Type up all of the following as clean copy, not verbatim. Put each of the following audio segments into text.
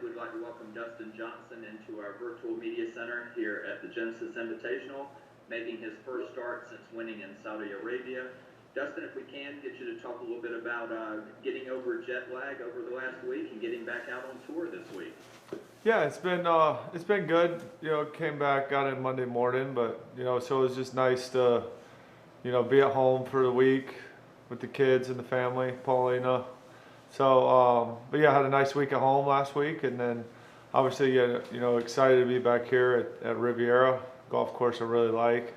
we'd like to welcome Dustin Johnson into our virtual media center here at the Genesis Invitational, making his first start since winning in Saudi Arabia. Dustin, if we can, get you to talk a little bit about getting over jet lag over the last week and getting back out on tour this week. Yeah, it's been good. Came back, got in Monday morning, but so it was just nice to be at home for the week with the kids and the family, Paulina. So, but yeah, I had a nice week at home last week, and then obviously, yeah, excited to be back here at Riviera, golf course I really like.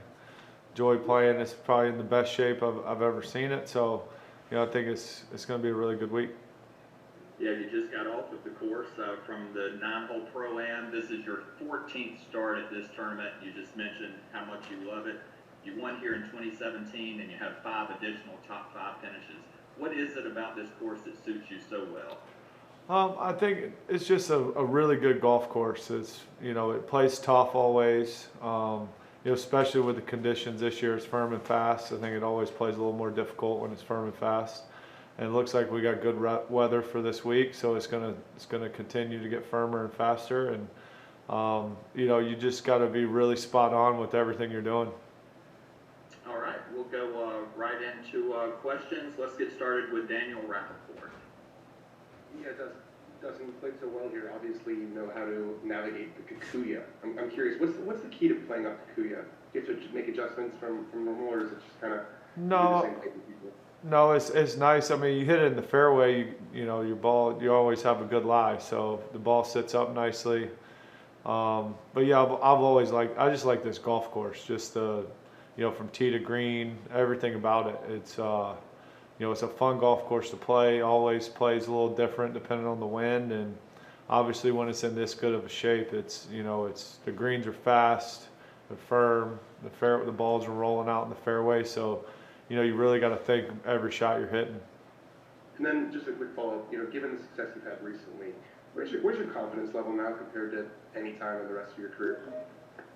Enjoy playing. It's probably in the best shape I've ever seen it. So, I think it's going to be a really good week. Yeah, you just got off of the course from the 9-hole Pro-Am. This is your 14th start at this tournament. You just mentioned how much you love it. You won here in 2017, and you have 5 additional top 5 finishes. What is it about this course that suits you so well? I think it's just a really good golf course. It's it plays tough always. Especially with the conditions this year, it's firm and fast. I think it always plays a little more difficult when it's firm and fast. And it looks like we got good weather for this week, so it's gonna continue to get firmer and faster. And you just got to be really spot on with everything you're doing. All right, we'll go right into questions. Let's get started with Daniel Rappaport. Yeah, Dustin, you played so well here. Obviously, you know how to navigate the Kikuya. I'm curious, what's the key to playing up Kikuya? Do you have to make adjustments from normal, or is it just kind of No. the same thing with people? No, it's nice. I mean, you hit it in the fairway. Your ball. You always have a good lie, so the ball sits up nicely. But yeah, I've always liked. I just like this golf course. Just from tee to green, everything about it. It's it's a fun golf course to play. Always plays a little different depending on the wind, and obviously when it's in this good of a shape, it's the greens are fast, they're firm, the balls are rolling out in the fairway. So, you really got to think every shot you're hitting. And then just a quick follow-up. Given the success you've had recently, where's your confidence level now compared to any time in the rest of your career?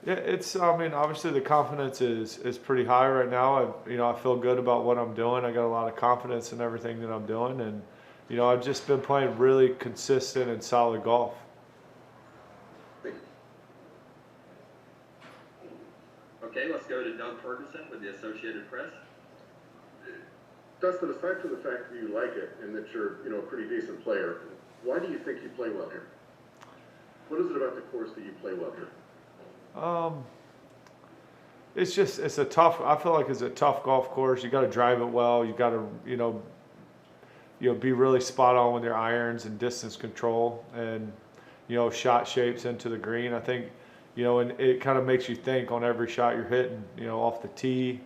Yeah, obviously the confidence is pretty high right now. I feel good about what I'm doing. I got a lot of confidence in everything that I'm doing, and I've just been playing really consistent and solid golf. Okay, let's go to Doug Ferguson with the Associated Press. Dustin, aside from the fact that you like it and that you're a pretty decent player, why do you think you play well here? What is it about the course that you play well here? It's a tough. I feel like it's a tough golf course. You got to drive it well. You got to be really spot on with your irons and distance control and shot shapes into the green. I think and it kind of makes you think on every shot you're hitting. Off the tee,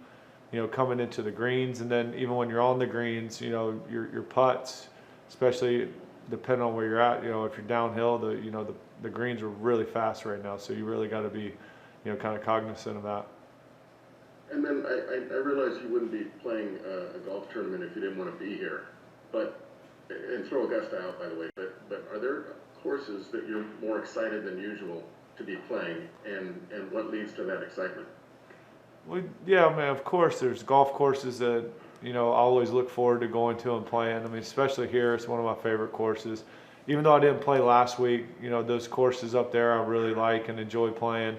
coming into the greens, and then even when you're on the greens, your putts, especially depending on where you're at. If you're downhill, the greens are really fast right now, so you really got to be, kind of cognizant of that. And then I realize you wouldn't be playing a golf tournament if you didn't want to be here, and throw Augusta out, by the way. But are there courses that you're more excited than usual to be playing, and what leads to that excitement? Well, yeah, I mean, of course, there's golf courses that I always look forward to going to and playing. I mean, especially here, it's one of my favorite courses. Even though I didn't play last week, those courses up there I really like and enjoy playing.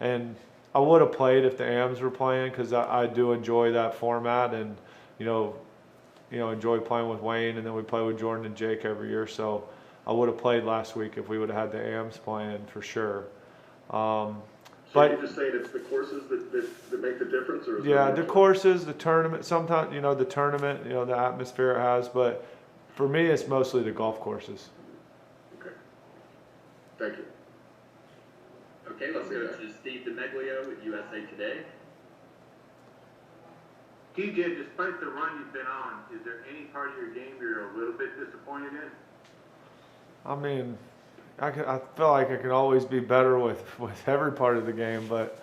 And I would have played if the AMs were playing, because I do enjoy that format, and enjoy playing with Wayne, and then we play with Jordan and Jake every year. So I would have played last week if we would have had the AMs playing for sure. So you're just saying it's the courses that make the difference, or is yeah, the courses, the tournament. Sometimes the tournament, the atmosphere it has, but for me, it's mostly the golf courses. Okay. Thank you. Okay, let's go to Steve DeMeglio with USA Today. TJ, despite the run you've been on, is there any part of your game you're a little bit disappointed in? I mean, I feel like I can always be better with every part of the game, but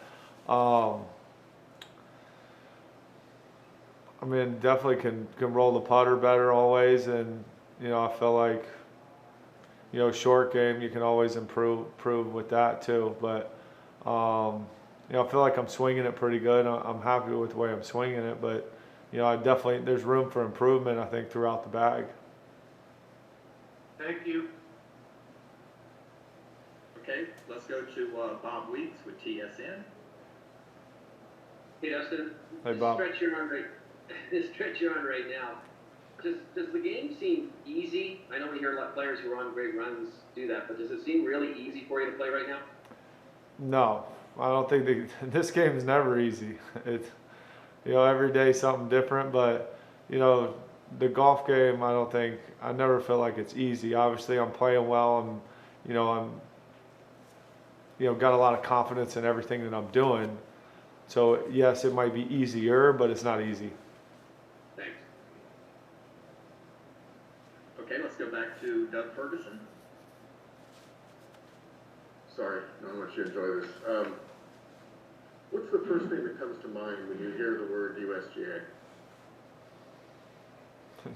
definitely can roll the putter better always, and I feel like short game you can always improve with that too. But I feel like I'm swinging it pretty good. I'm happy with the way I'm swinging it, but there's room for improvement, I think, throughout the bag. Thank you. Okay, let's go to Bob Weeks with TSN. Hey Dustin, Hey, the Bob. stretch you're on right, the stretch you're on right now. Does the game seem easy? I know we hear a lot of players who are on great runs do that, but does it seem really easy for you to play right now? No, I don't think this game is never easy. It's, you know, every day something different, but, you know, the golf game, I never feel like it's easy. Obviously, I'm playing well, and, you know, got a lot of confidence in everything that I'm doing. So, yes, it might be easier, but it's not easy. Thanks. Okay, let's go back to Doug Ferguson. Sorry, I don't want you to enjoy this. What's the first thing that comes to mind when you hear the word USGA?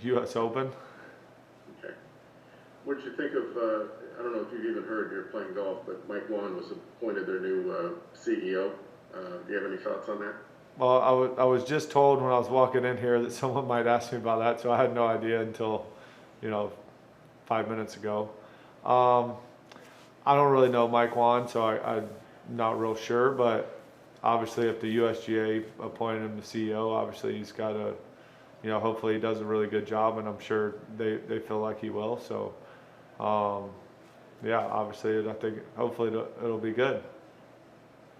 U.S. Open. Okay. What'd you think of, I don't know if you've even heard, you're playing golf, but Mike Wan was appointed their new CEO. Do you have any thoughts on that? Well, I was just told when I was walking in here that someone might ask me about that, so I had no idea until, you know, 5 minutes ago. I don't really know Mike Wan, so I'm not real sure, but obviously if the USGA appointed him the CEO, obviously he's got to, you know, hopefully he does a really good job, and I'm sure they feel like he will. So, yeah, obviously I think hopefully it'll be good.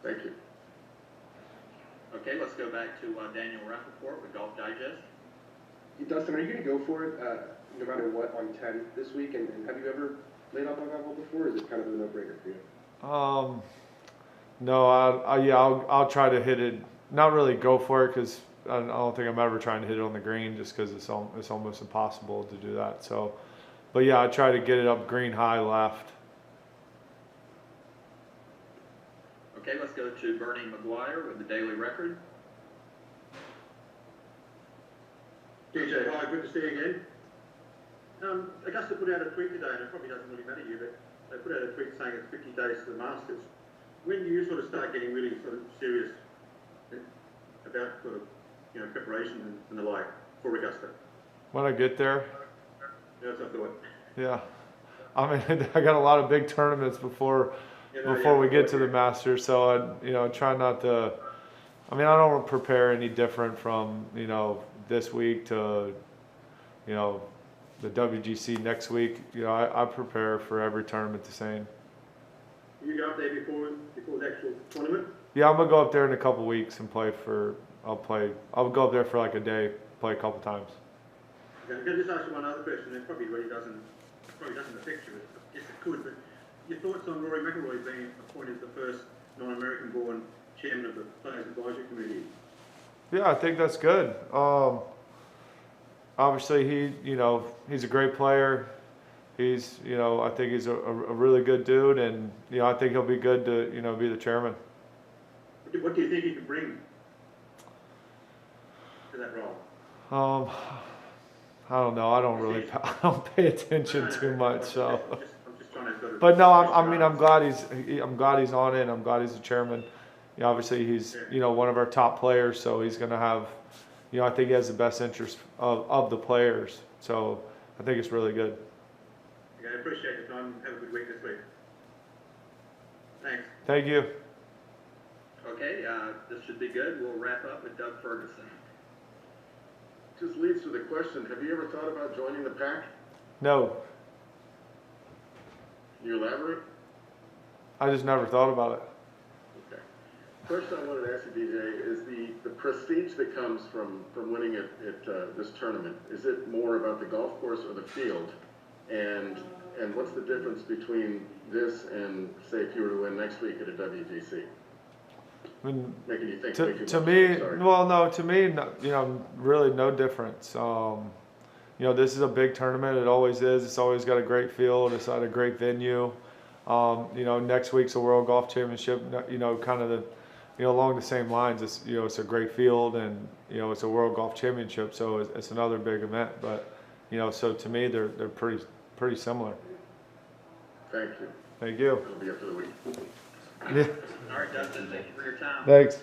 Thank you. Okay, let's go back to Daniel Rappaport with Golf Digest. Dustin, are you going to go for it no matter what on 10 this week? And have you ever laid off on that hole before, or is it kind of a no-brainer for you? No, I'll try to hit it. Not really go for it, because I don't think I'm ever trying to hit it on the green, just because it's almost impossible to do that. So, but yeah, I try to get it up green high left. Okay, let's go to Bernie McGuire with the Daily Record. DJ, hi, good to see you again. Augusta put out a tweet today, and it probably doesn't really matter to you, but they put out a tweet saying it's 50 days to the Masters. When do you sort of start getting really sort of serious about sort of, you know, preparation and the like for Augusta? When I get there, That's what I thought. yeah. I mean, I got a lot of big tournaments before we get to the Masters, so I try not to. I mean, I don't prepare any different from, you know, this week to, you know, the WGC next week. You know, I prepare for every tournament the same. You go up there before the actual tournament? Yeah, I'm gonna go up there in a couple weeks and play. I'll go up there for like a day, play a couple times. Okay, can I just ask you one other question? It probably doesn't affect you. Yes, it could, but your thoughts on Rory McIlroy being appointed the first non-American born chairman of the Players Advisory Committee? Yeah, I think that's good. Obviously he's a great player. I think he's a really good dude, and, you know, I think he'll be good to, you know, be the chairman. What do you think he could bring to that role? I don't know. I don't pay attention too much. So, I'm just trying to sort of. but no, I'm glad he's on it. I'm glad he's the chairman. You know, obviously he's, you know, one of our top players, so he's going to have, you know, I think he has the best interest of the players. So I think it's really good. Okay, I appreciate your time. Have a good week this week. Thanks. Thank you. Okay, this should be good. We'll wrap up with Doug Ferguson. Just leads to the question, have you ever thought about joining the pack? No, Can you elaborate? I just never thought about it. Okay. Question I wanted to ask you, DJ, is the prestige that comes from winning at this tournament, is it more about the golf course or the field? And what's the difference between this and, say, if you were to win next week at a WGC? I mean, Making you think to way too much. me, Sorry. well, no, to me, no, you know, really no difference. You know, this is a big tournament. It always is. It's always got a great field. It's at a great venue. You know, next week's a World Golf Championship. You know, kind of the, you know, along the same lines. It's, you know, it's a great field, and, you know, it's a World Golf Championship, so it's another big event. But, you know, so to me, they're pretty similar. Thank you. Thank you. It'll be up to the week. Yeah. All right, Dustin, thank you for your time. Thanks.